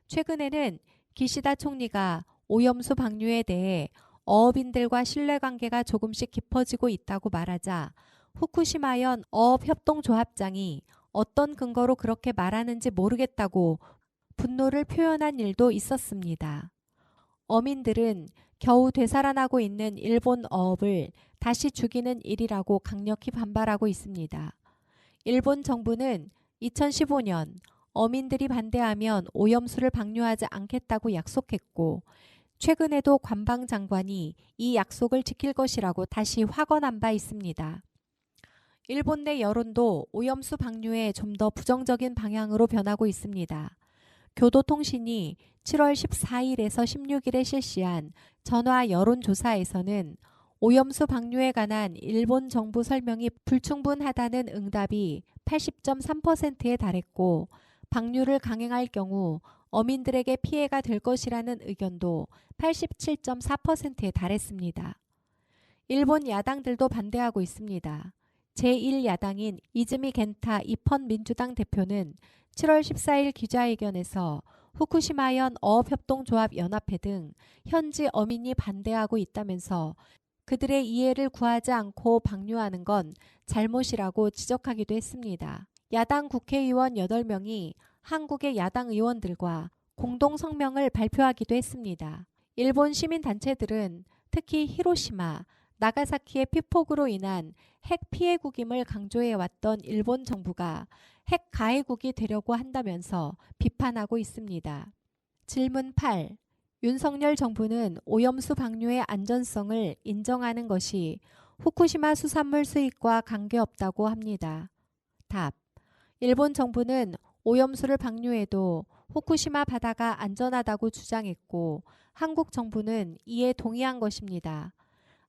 최근에는 기시다 총리가 오염수 방류에 대해 어업인들과 신뢰관계가 조금씩 깊어지고 있다고 말하자 후쿠시마현 어업협동조합장이 어떤 근거로 그렇게 말하는지 모르겠다고 분노를 표현한 일도 있었습니다. 어민들은 겨우 되살아나고 있는 일본 어업을 다시 죽이는 일이라고 강력히 반발하고 있습니다. 일본 정부는 2015년 어민들이 반대하면 오염수를 방류하지 않겠다고 약속했고 최근에도 관방장관이 이 약속을 지킬 것이라고 다시 확언한 바 있습니다. 일본 내 여론도 오염수 방류에 좀 더 부정적인 방향으로 변하고 있습니다. 교도통신이 7월 14일에서 16일에 실시한 전화 여론조사에서는 오염수 방류에 관한 일본 정부 설명이 불충분하다는 응답이 80.3%에 달했고 방류를 강행할 경우 어민들에게 피해가 될 것이라는 의견도 87.4%에 달했습니다. 일본 야당들도 반대하고 있습니다. 제1야당인 이즈미 겐타 이펀 민주당 대표는 7월 14일 기자회견에서 후쿠시마현 어업협동조합 연합회 등 현지 어민이 반대하고 있다면서 그들의 이해를 구하지 않고 방류하는 건 잘못이라고 지적하기도 했습니다. 야당 국회의원 8명이 한국의 야당 의원들과 공동 성명을 발표하기도 했습니다. 일본 시민단체들은 특히 히로시마, 나가사키의 피폭으로 인한 핵 피해국임을 강조해왔던 일본 정부가 핵 가해국이 되려고 한다면서 비판하고 있습니다. 질문 8. 윤석열 정부는 오염수 방류의 안전성을 인정하는 것이 후쿠시마 수산물 수입과 관계없다고 합니다. 답. 일본 정부는 오염수를 방류해도 후쿠시마 바다가 안전하다고 주장했고 한국 정부는 이에 동의한 것입니다.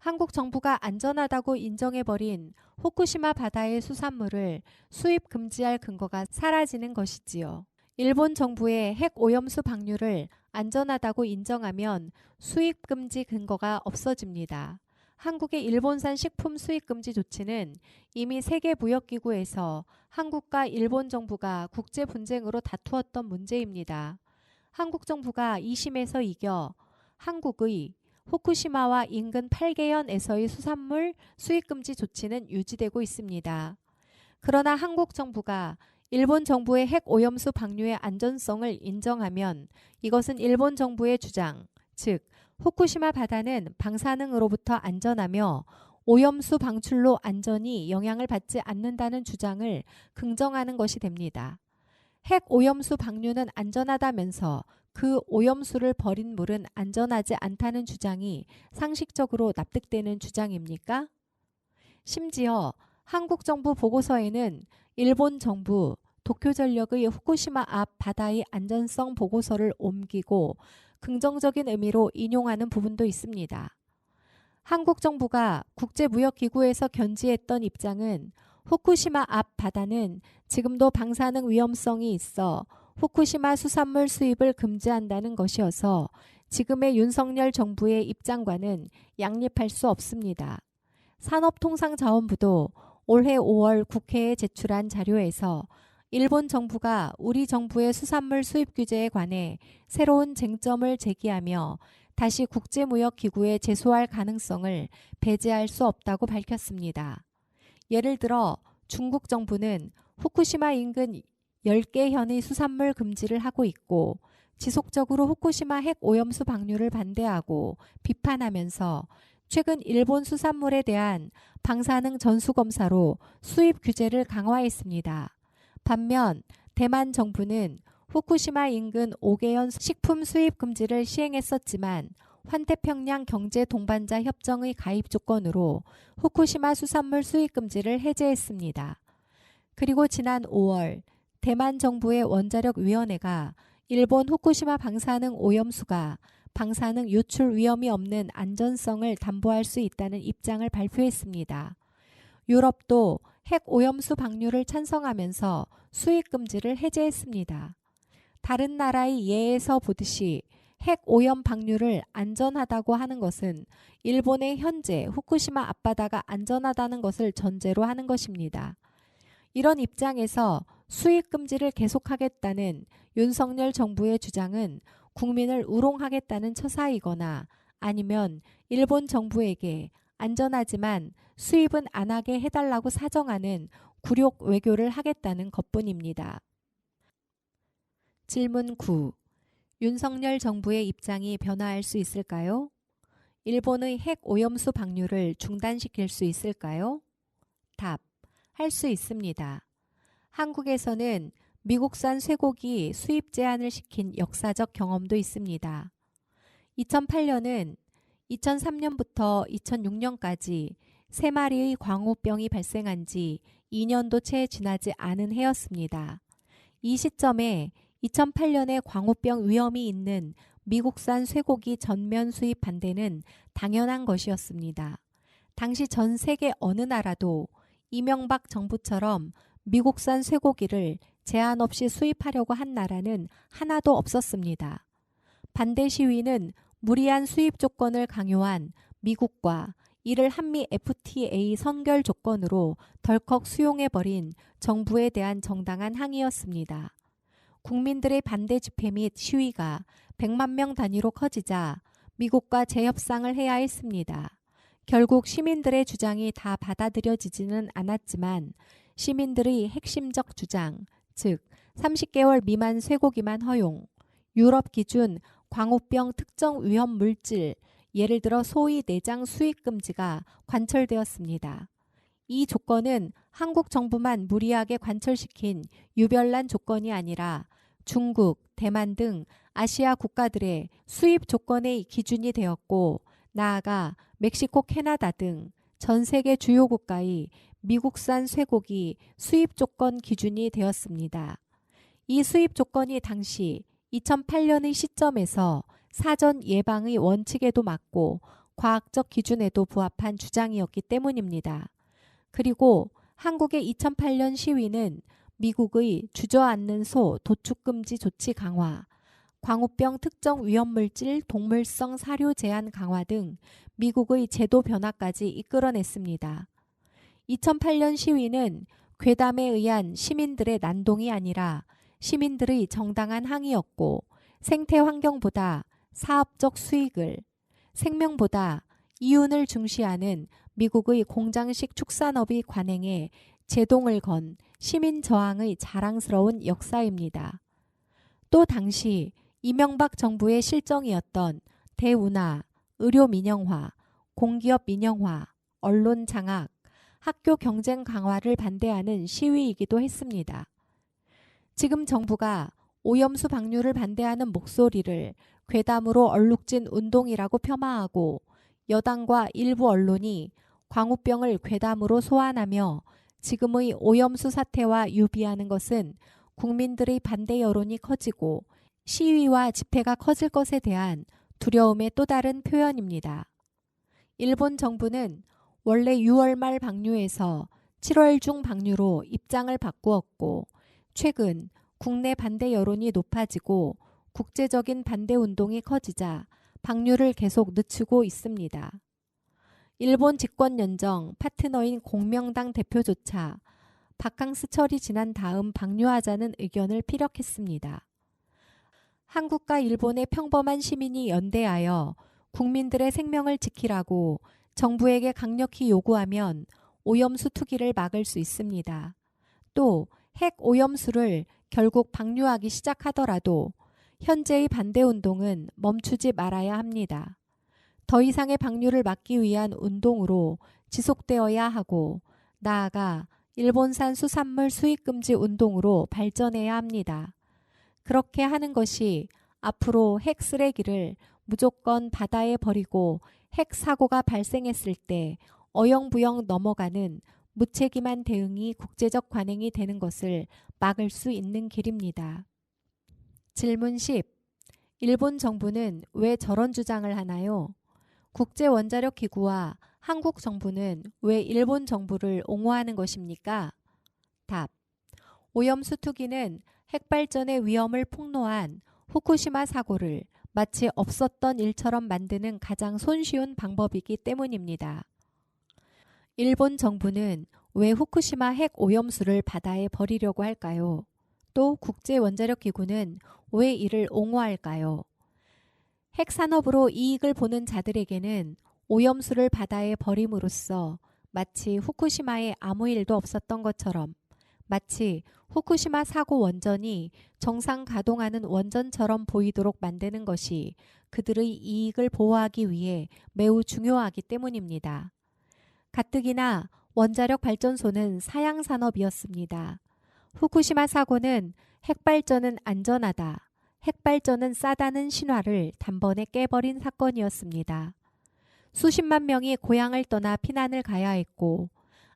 한국 정부가 안전하다고 인정해버린 후쿠시마 바다의 수산물을 수입 금지할 근거가 사라지는 것이지요. 일본 정부의 핵 오염수 방류를 안전하다고 인정하면 수입 금지 근거가 없어집니다. 한국의 일본산 식품 수입 금지 조치는 이미 세계무역기구에서 한국과 일본 정부가 국제 분쟁으로 다투었던 문제입니다. 한국 정부가 2심에서 이겨 한국의 후쿠시마와 인근 8개현에서의 수산물 수입 금지 조치는 유지되고 있습니다. 그러나 한국 정부가 일본 정부의 핵 오염수 방류의 안전성을 인정하면 이것은 일본 정부의 주장, 즉 후쿠시마 바다는 방사능으로부터 안전하며 오염수 방출로 안전이 영향을 받지 않는다는 주장을 긍정하는 것이 됩니다. 핵 오염수 방류는 안전하다면서 그 오염수를 버린 물은 안전하지 않다는 주장이 상식적으로 납득되는 주장입니까? 심지어 한국 정부 보고서에는 일본 정부, 도쿄전력의 후쿠시마 앞 바다의 안전성 보고서를 옮기고 긍정적인 의미로 인용하는 부분도 있습니다. 한국 정부가 국제무역기구에서 견지했던 입장은 후쿠시마 앞 바다는 지금도 방사능 위험성이 있어 후쿠시마 수산물 수입을 금지한다는 것이어서 지금의 윤석열 정부의 입장과는 양립할 수 없습니다. 산업통상자원부도 올해 5월 국회에 제출한 자료에서 일본 정부가 우리 정부의 수산물 수입 규제에 관해 새로운 쟁점을 제기하며 다시 국제무역기구에 제소할 가능성을 배제할 수 없다고 밝혔습니다. 예를 들어 중국 정부는 후쿠시마 인근 10개 현의 수산물 금지를 하고 있고 지속적으로 후쿠시마 핵 오염수 방류를 반대하고 비판하면서 최근 일본 수산물에 대한 방사능 전수검사로 수입 규제를 강화했습니다. 반면 대만 정부는 후쿠시마 인근 5개현 식품 수입 금지를 시행했었지만 환태평양 경제동반자 협정의 가입 조건으로 후쿠시마 수산물 수입 금지를 해제했습니다. 그리고 지난 5월 대만 정부의 원자력위원회가 일본 후쿠시마 방사능 오염수가 방사능 유출 위험이 없는 안전성을 담보할 수 있다는 입장을 발표했습니다. 유럽도 핵 오염수 방류를 찬성하면서 수입 금지를 해제했습니다. 다른 나라의 예에서 보듯이 핵 오염 방류를 안전하다고 하는 것은 일본의 현재 후쿠시마 앞바다가 안전하다는 것을 전제로 하는 것입니다. 이런 입장에서 수입 금지를 계속하겠다는 윤석열 정부의 주장은 국민을 우롱하겠다는 처사이거나 아니면 일본 정부에게 안전하지만 수입은 안 하게 해달라고 사정하는 굴욕 외교를 하겠다는 것뿐입니다. 질문 9. 윤석열 정부의 입장이 변화할 수 있을까요? 일본의 핵 오염수 방류를 중단시킬 수 있을까요? 답. 할 수 있습니다. 한국에서는 미국산 쇠고기 수입 제한을 시킨 역사적 경험도 있습니다. 2008년은 2003년부터 2006년까지 3마리의 광우병이 발생한 지 2년도 채 지나지 않은 해였습니다. 이 시점에 2008년에 광우병 위험이 있는 미국산 쇠고기 전면 수입 반대는 당연한 것이었습니다. 당시 전 세계 어느 나라도 이명박 정부처럼 미국산 쇠고기를 제한 없이 수입하려고 한 나라는 하나도 없었습니다. 반대 시위는 무리한 수입 조건을 강요한 미국과 이를 한미 FTA 선결 조건으로 덜컥 수용해버린 정부에 대한 정당한 항의였습니다. 국민들의 반대 집회 및 시위가 100만 명 단위로 커지자 미국과 재협상을 해야 했습니다. 결국 시민들의 주장이 다 받아들여지지는 않았지만 시민들의 핵심적 주장, 즉 30개월 미만 쇠고기만 허용, 유럽 기준 광우병 특정 위험 물질, 예를 들어 소위 내장 수입 금지가 관철되었습니다. 이 조건은 한국 정부만 무리하게 관철시킨 유별난 조건이 아니라 중국, 대만 등 아시아 국가들의 수입 조건의 기준이 되었고 나아가 멕시코, 캐나다 등 전 세계 주요 국가의 미국산 쇠고기 수입 조건 기준이 되었습니다. 이 수입 조건이 당시 2008년의 시점에서 사전 예방의 원칙에도 맞고 과학적 기준에도 부합한 주장이었기 때문입니다. 그리고 한국의 2008년 시위는 미국의 주저앉는 소 도축 금지 조치 강화, 광우병 특정 위험물질 동물성 사료 제한 강화 등 미국의 제도 변화까지 이끌어냈습니다. 2008년 시위는 괴담에 의한 시민들의 난동이 아니라 시민들의 정당한 항의였고 생태 환경보다 사업적 수익을, 생명보다 이윤을 중시하는 미국의 공장식 축산업의 관행에 제동을 건 시민 저항의 자랑스러운 역사입니다. 또 당시 이명박 정부의 실정이었던 대운하, 의료 민영화, 공기업 민영화, 언론 장악, 학교 경쟁 강화를 반대하는 시위이기도 했습니다. 지금 정부가 오염수 방류를 반대하는 목소리를 괴담으로 얼룩진 운동이라고 폄하하고 여당과 일부 언론이 광우병을 괴담으로 소환하며 지금의 오염수 사태와 유비하는 것은 국민들의 반대 여론이 커지고 시위와 집회가 커질 것에 대한 두려움의 또 다른 표현입니다. 일본 정부는 원래 6월 말 방류에서 7월 중 방류로 입장을 바꾸었고 최근 국내 반대 여론이 높아지고 국제적인 반대 운동이 커지자 방류를 계속 늦추고 있습니다. 일본 집권 연정 파트너인 공명당 대표조차 바캉스 철이 지난 다음 방류하자는 의견을 피력했습니다. 한국과 일본의 평범한 시민이 연대하여 국민들의 생명을 지키라고 정부에게 강력히 요구하면 오염수 투기를 막을 수 있습니다. 또 핵 오염수를 결국 방류하기 시작하더라도 현재의 반대운동은 멈추지 말아야 합니다. 더 이상의 방류를 막기 위한 운동으로 지속되어야 하고 나아가 일본산 수산물 수입금지 운동으로 발전해야 합니다. 그렇게 하는 것이 앞으로 핵 쓰레기를 무조건 바다에 버리고 핵 사고가 발생했을 때 어영부영 넘어가는 무책임한 대응이 국제적 관행이 되는 것을 막을 수 있는 길입니다. 질문 10. 일본 정부는 왜 저런 주장을 하나요? 국제원자력기구와 한국 정부는 왜 일본 정부를 옹호하는 것입니까? 답. 오염수 투기는 핵발전의 위험을 폭로한 후쿠시마 사고를 마치 없었던 일처럼 만드는 가장 손쉬운 방법이기 때문입니다. 일본 정부는 왜 후쿠시마 핵 오염수를 바다에 버리려고 할까요? 또 국제원자력기구는 왜 이를 옹호할까요? 핵산업으로 이익을 보는 자들에게는 오염수를 바다에 버림으로써 마치 후쿠시마에 아무 일도 없었던 것처럼 마치 후쿠시마 사고 원전이 정상 가동하는 원전처럼 보이도록 만드는 것이 그들의 이익을 보호하기 위해 매우 중요하기 때문입니다. 가뜩이나 원자력 발전소는 사양산업이었습니다. 후쿠시마 사고는 핵발전은 안전하다, 핵발전은 싸다는 신화를 단번에 깨버린 사건이었습니다. 수십만 명이 고향을 떠나 피난을 가야 했고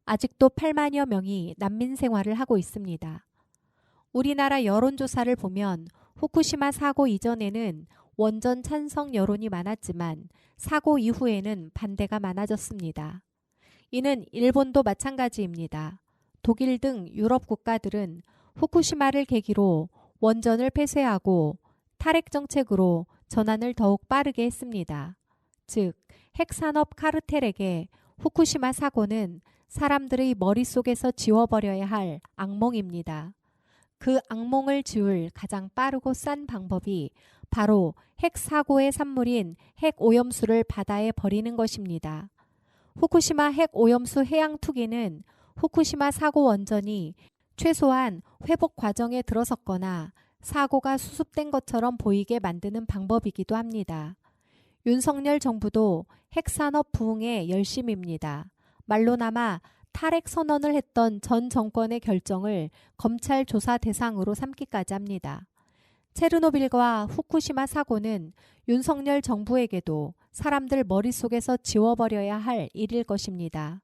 아직도 8만여 명이 난민 생활을 하고 있습니다. 우리나라 여론조사를 보면 후쿠시마 사고 이전에는 원전 찬성 여론이 많았지만 사고 이후에는 반대가 많아졌습니다. 이는 일본도 마찬가지입니다. 독일 등 유럽 국가들은 후쿠시마를 계기로 원전을 폐쇄하고 탈핵 정책으로 전환을 더욱 빠르게 했습니다. 즉, 핵산업 카르텔에게 후쿠시마 사고는 사람들의 머릿속에서 지워버려야 할 악몽입니다. 그 악몽을 지울 가장 빠르고 싼 방법이 바로 핵사고의 산물인 핵오염수를 바다에 버리는 것입니다. 후쿠시마 핵오염수 해양 투기는 후쿠시마 사고 원전이 최소한 회복 과정에 들어섰거나 사고가 수습된 것처럼 보이게 만드는 방법이기도 합니다. 윤석열 정부도 핵산업 부흥에 열심입니다. 말로나마 탈핵 선언을 했던 전 정권의 결정을 검찰 조사 대상으로 삼기까지 합니다. 체르노빌과 후쿠시마 사고는 윤석열 정부에게도 사람들 머릿속에서 지워버려야 할 일일 것입니다.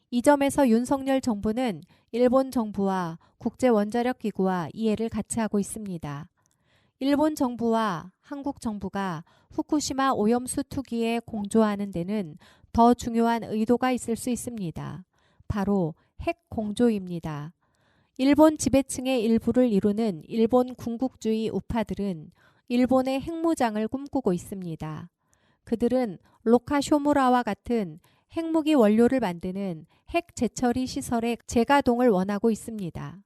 이 점에서 윤석열 정부는 일본 정부와 국제원자력기구와 이해를 같이 하고 있습니다. 일본 정부와 한국 정부가 후쿠시마 오염수 투기에 공조하는 데는 더 중요한 의도가 있을 수 있습니다. 바로 핵 공조입니다. 일본 지배층의 일부를 이루는 일본 군국주의 우파들은 일본의 핵무장을 꿈꾸고 있습니다. 그들은 로카 쇼무라와 같은 핵무기 원료를 만드는 핵 재처리 시설의 재가동을 원하고 있습니다.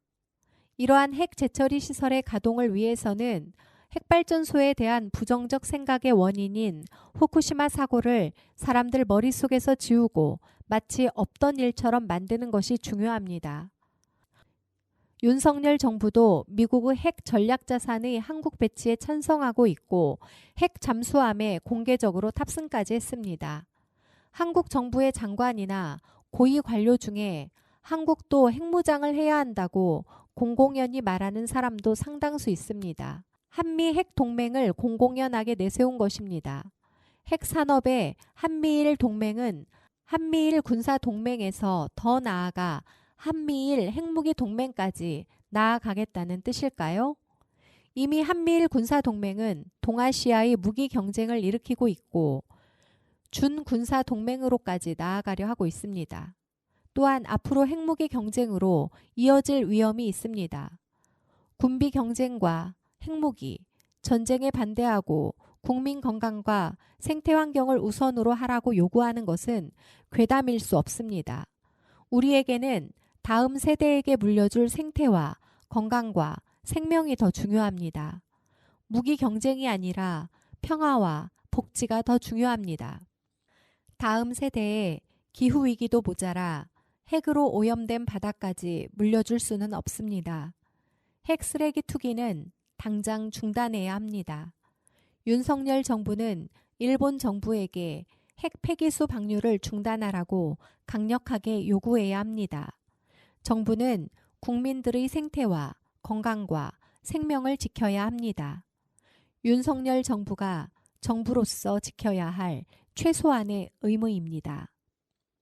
이러한 핵 재처리 시설의 가동을 위해서는 핵발전소에 대한 부정적 생각의 원인인 후쿠시마 사고를 사람들 머릿속에서 지우고 마치 없던 일처럼 만드는 것이 중요합니다. 윤석열 정부도 미국의 핵 전략자산의 한국 배치에 찬성하고 있고 핵 잠수함에 공개적으로 탑승까지 했습니다. 한국 정부의 장관이나 고위 관료 중에 한국도 핵무장을 해야 한다고 공공연히 말하는 사람도 상당수 있습니다. 한미 핵 동맹을 공공연하게 내세운 것입니다. 핵 산업의 한미일 동맹은 한미일 군사 동맹에서 더 나아가 한미일 핵무기 동맹까지 나아가겠다는 뜻일까요? 이미 한미일 군사 동맹은 동아시아의 무기 경쟁을 일으키고 있고 준군사 동맹으로까지 나아가려 하고 있습니다. 또한 앞으로 핵무기 경쟁으로 이어질 위험이 있습니다. 군비 경쟁과 핵무기, 전쟁에 반대하고 국민 건강과 생태 환경을 우선으로 하라고 요구하는 것은 괴담일 수 없습니다. 우리에게는 다음 세대에게 물려줄 생태와 건강과 생명이 더 중요합니다. 무기 경쟁이 아니라 평화와 복지가 더 중요합니다. 다음 세대에 기후위기도 모자라 핵으로 오염된 바다까지 물려줄 수는 없습니다. 핵 쓰레기 투기는 당장 중단해야 합니다. 윤석열 정부는 일본 정부에게 핵 폐기수 방류를 중단하라고 강력하게 요구해야 합니다. 정부는 국민들의 생태와 건강과 생명을 지켜야 합니다. 윤석열 정부가 정부로서 지켜야 할 최소한의 의무입니다.